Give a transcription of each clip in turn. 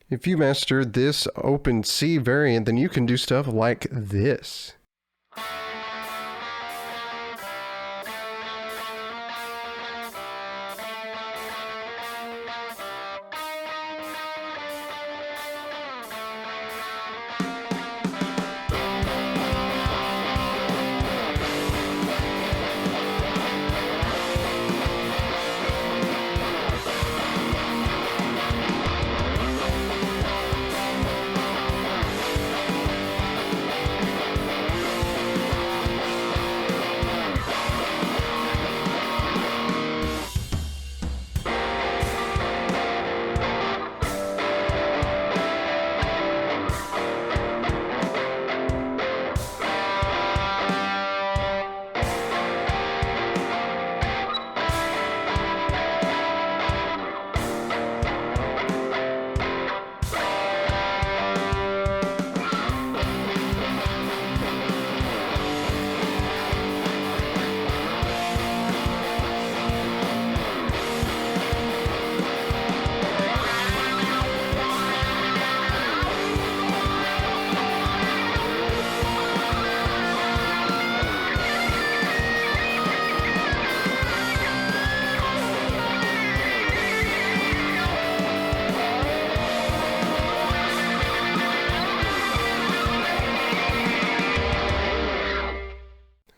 If you master this open C variant, then you can do stuff like this.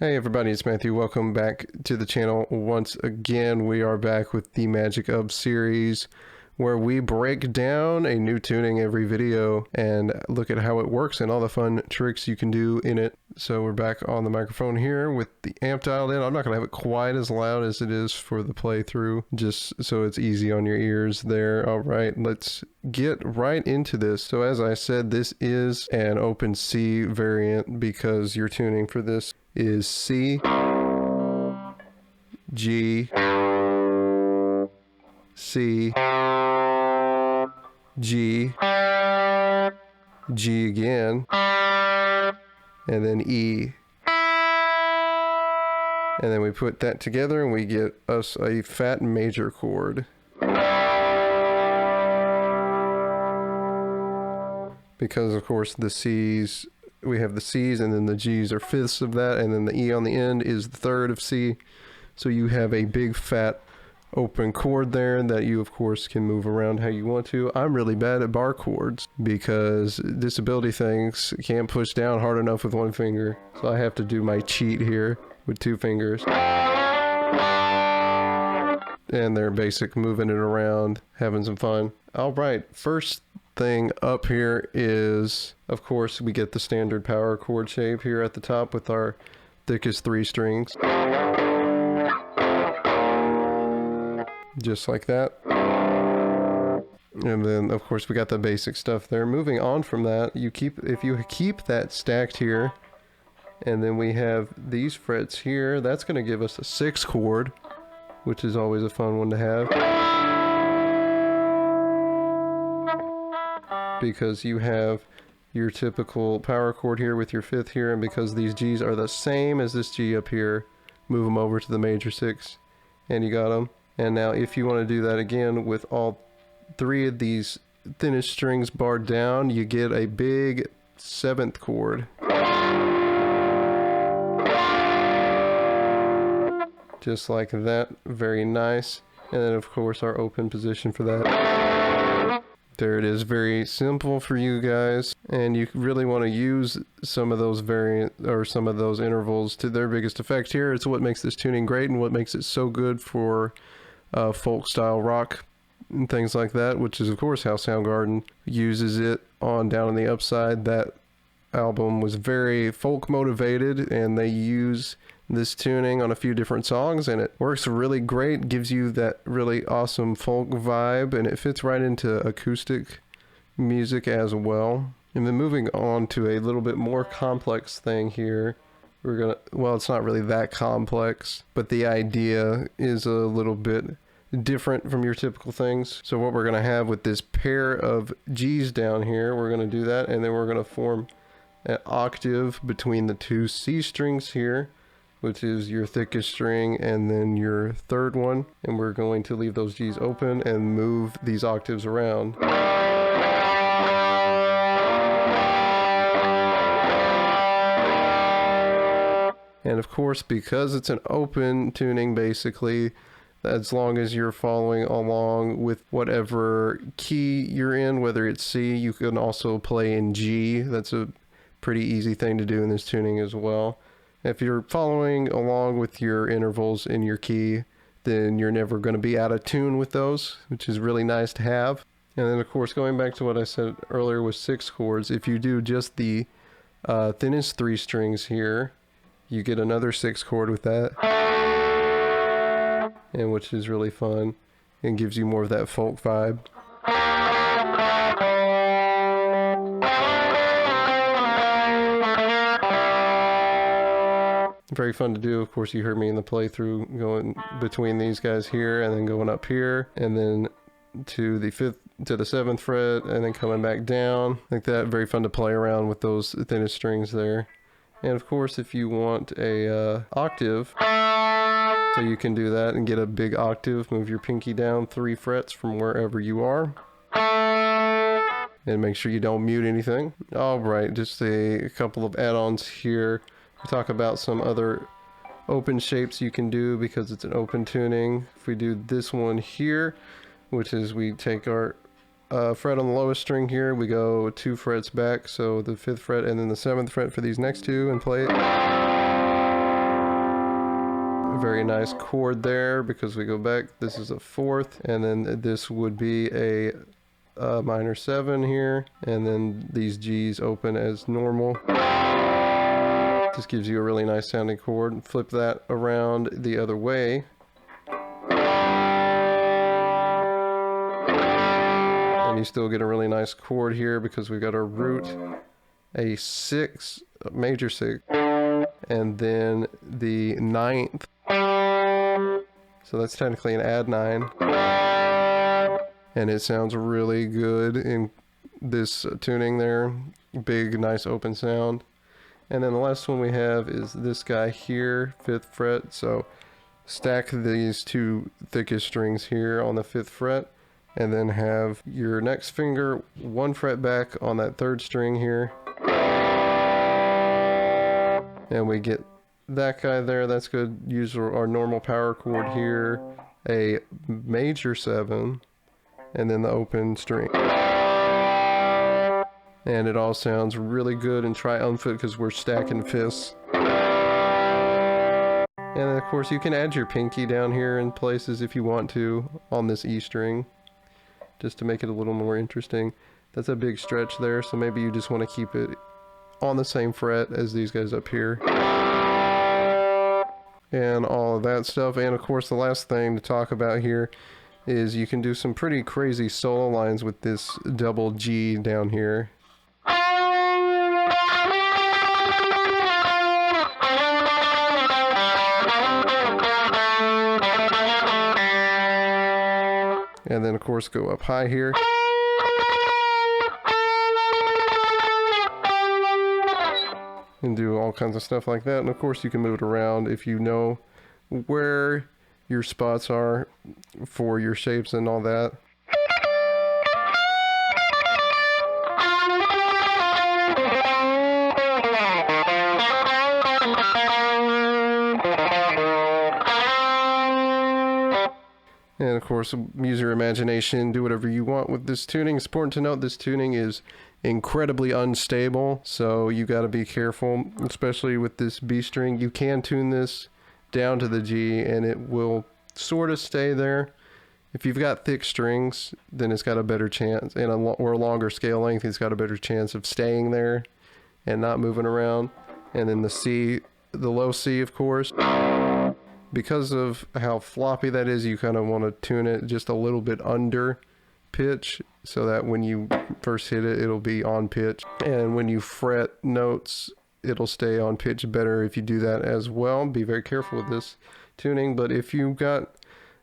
Hey everybody, it's Matthew. Welcome back to the channel. Once again, we are back with the Magic of series, where we break down a new tuning every video and look at how it works and all the fun tricks you can do in it. So we're back on the microphone here with the amp dialed in. I'm not going to have it quite as loud as it is for the playthrough, just so it's easy on your ears there. All right, let's get right into this. So as I said, this is an open C variant because your tuning for this is C, G, C, G, G again, and then E. And then we put that together and we get us a fat major chord. Because of course the C's, we have the C's and then the G's are fifths of that, and then the E on the end is the third of C. So you have a big fat open chord there that you of course can move around how you want to. I'm really bad at bar chords because disability things can't push down hard enough with one finger. So I have to do my cheat here with two fingers. And they're basic, moving it around, having some fun. All right, first thing up here is, of course, we get the standard power chord shape here at the top with our thickest 3 strings. Just like that. And then of course we got the basic stuff there. Moving on from that, if you keep that stacked here, and then we have these frets here, that's going to give us a 6 chord, which is always a fun one to have. Because you have your typical power chord here with your 5th here, and because these G's are the same as this G up here, move them over to the major 6, and you got them. And now if you want to do that again with all 3 of these thinnest strings barred down, you get a big 7th chord. Just like that, very nice. And then of course our open position for that. There it is, very simple for you guys, and you really want to use some of those some of those intervals to their biggest effect here. It's what makes this tuning great and what makes it so good for folk style rock and things like that, which is of course how Soundgarden uses it on Down on the Upside. That album was very folk motivated, and they use this tuning on a few different songs, and it works really great, gives you that really awesome folk vibe, and it fits right into acoustic music as well. And then moving on to a little bit more complex thing here, well, it's not really that complex, but the idea is a little bit different from your typical things. So what we're going to have with this pair of G's down here, we're going to do that, and then we're going to form an octave between the 2 C strings here, which is your thickest string and then your 3rd one, and we're going to leave those G's open and move these octaves around. And of course, because it's an open tuning, basically, as long as you're following along with whatever key you're in, whether it's C, you can also play in G. That's a pretty easy thing to do in this tuning as well. If you're following along with your intervals in your key, then you're never going to be out of tune with those, which is really nice to have. And then of course, going back to what I said earlier with 6 chords, if you do just the thinnest 3 strings here, you get another 6 chord with that, and which is really fun and gives you more of that folk vibe. Very fun to do. Of course, you heard me in the playthrough going between these guys here and then going up here and then to the 5th to the 7th fret and then coming back down like that. Very fun to play around with those thinnest strings there. And of course, if you want a octave, so you can do that and get a big octave, move your pinky down 3 frets from wherever you are. And make sure you don't mute anything. Alright, just a couple of add-ons here. We talk about some other open shapes you can do because it's an open tuning. If we do this one here, which is we take our fret on the lowest string here, we go 2 frets back, so the 5th fret and then the 7th fret for these next 2 and play it. A very nice chord there because we go back. This is a 4th, and then this would be a minor 7 here, and then these G's open as normal. Just gives you a really nice sounding chord. Flip that around the other way. And you still get a really nice chord here because we've got our root, a 6, a major 6, and then the 9th. So that's technically an add 9. And it sounds really good in this tuning there. Big, nice open sound. And then the last one we have is this guy here, 5th fret. So stack these 2 thickest strings here on the 5th fret, and then have your next finger 1 fret back on that 3rd string here. And we get that guy there. That's good. Use our normal power chord here, a major 7, and then the open string. And it all sounds really good and triumphant because we're stacking 5ths. And then of course you can add your pinky down here in places if you want to on this E string, just to make it a little more interesting. That's a big stretch there, so maybe you just want to keep it on the same fret as these guys up here. And all of that stuff. And of course the last thing to talk about here is you can do some pretty crazy solo lines with this double G down here. And then of course go up high here. And do all kinds of stuff like that. And of course you can move it around if you know where your spots are for your shapes and all that. And of course, use your imagination, do whatever you want with this tuning. It's important to note this tuning is incredibly unstable, so you got to be careful, especially with this B string. You can tune this down to the G and it will sort of stay there. If you've got thick strings, then it's got a better chance, and or a longer scale length, it's got a better chance of staying there and not moving around. And then the C, the low C, of course, because of how floppy that is, you kind of want to tune it just a little bit under pitch so that when you first hit it, it'll be on pitch. And when you fret notes, it'll stay on pitch better if you do that as well. Be very careful with this tuning, but if you've got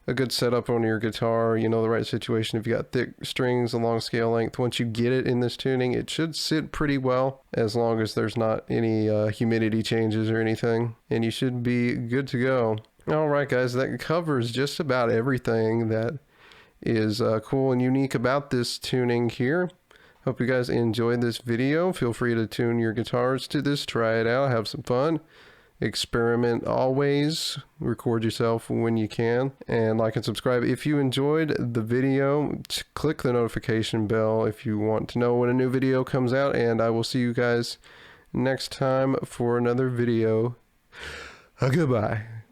a good setup on your guitar, you know the right situation, if you got thick strings, a long scale length, once you get it in this tuning, it should sit pretty well as long as there's not any humidity changes or anything, and you should be good to go. Alright guys, that covers just about everything that is cool and unique about this tuning here. Hope you guys enjoyed this video. Feel free to tune your guitars to this, try it out, have some fun. experiment always. Record yourself when you can, and like and subscribe. If you enjoyed the video, click the notification bell if you want to know when a new video comes out, and I will see you guys next time for another video. Goodbye.